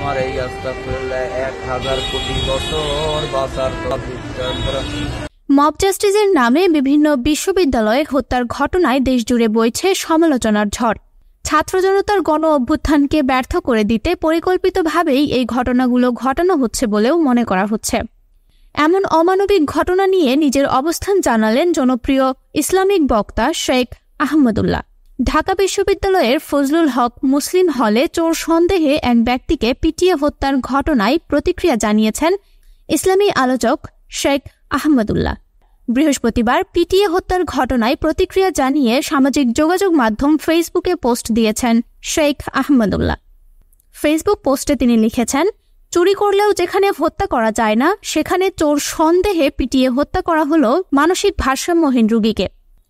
আমার এই আস্তাগফিরুল্লাহ 1000 কোটি বছর বাঁচার তৌফিক দান করুন। মব জাস্টিসের নামে বিভিন্ন বিশ্ববিদ্যালয়ে হত্যার ঘটনায় দেশজুড়ে বইছে সমালোচনার ঝড়। ছাত্র জনতার গণ অভ্যুত্থানকে ব্যর্থ করে দিতে পরিকল্পিতভাবেই এই ঘটনাগুলো ঘটানো হচ্ছে বলেও মনে করা হচ্ছে। এমন অমানবিক ঘটনা নিয়ে নিজের অবস্থান জানালেন জনপ্রিয় ইসলামিক বক্তা শেখ আহমদুল্লাহ। ঢাকা বিশ্ববিদ্যালয়ের ফজলুল হক মুসলিম হলে চোর সন্দেহে এক ব্যক্তিকে পিটিয়ে হত্যার ঘটনায় প্রতিক্রিয়া জানিয়েছেন ইসলামী আলোচক শেখ আহমদুল্লাহ। বৃহস্পতিবার পিটিয়ে হত্যার ঘটনায় প্রতিক্রিয়া জানিয়ে সামাজিক যোগাযোগ মাধ্যম ফেসবুকে পোস্ট দিয়েছেন শেখ আহমদুল্লাহ। ফেসবুক পোস্টে তিনি লিখেছেন, চুরি করলেও যেখানে হত্যা করা যায় না সেখানে চোর সন্দেহে পিটিয়ে হত্যা করা হলো মানসিক ভারসাম্যহীন রোগীকে।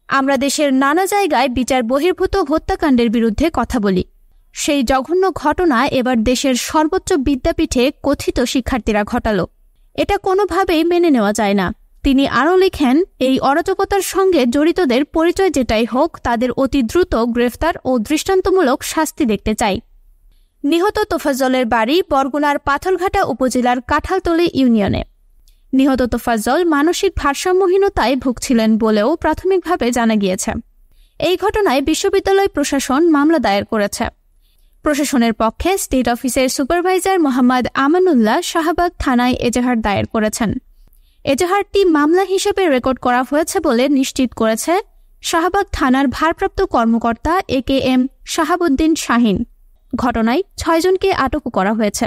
আমরা দেশের নানা জায়গায় বিচার বহির্ভূত হত্যাকাণ্ডের বিরুদ্ধে কথা বলি। সেই জঘন্য ঘটনা এবার দেশের সর্বোচ্চ বিদ্যাপীঠে কথিত শিক্ষার্থীরা ঘটালো। এটা কোনোভাবেই মেনে নেওয়া যায় না। তিনি আরও লিখেন, এই অরাজকতার সঙ্গে জড়িতদের পরিচয় যেটাই হোক তাদের অতি দ্রুত গ্রেফতার ও দৃষ্টান্তমূলক শাস্তি দেখতে চাই। নিহত তোফাজ্জলের বাড়ি বরগুনার পাথরঘাটা উপজেলার কাঁঠালতলী ইউনিয়নে। নিহত তোফাজ্জল মানসিক ভারসাম্যহীনতায় ভুগছিলেন বলেও প্রাথমিকভাবে জানা গিয়েছে। এই ঘটনায় বিশ্ববিদ্যালয় প্রশাসন মামলা দায়ের করেছে। প্রশাসনের পক্ষে স্টেট অফিসের সুপারভাইজার মোহাম্মদ আমানুল্লাহ শাহবাগ থানায় এজাহার দায়ের করেছেন। এজাহারটি মামলা হিসেবে রেকর্ড করা হয়েছে বলে নিশ্চিত করেছে শাহবাগ থানার ভারপ্রাপ্ত কর্মকর্তা AKM শাহাবুদ্দিন শাহিন। ঘটনায় 6 জনকে আটক করা হয়েছে।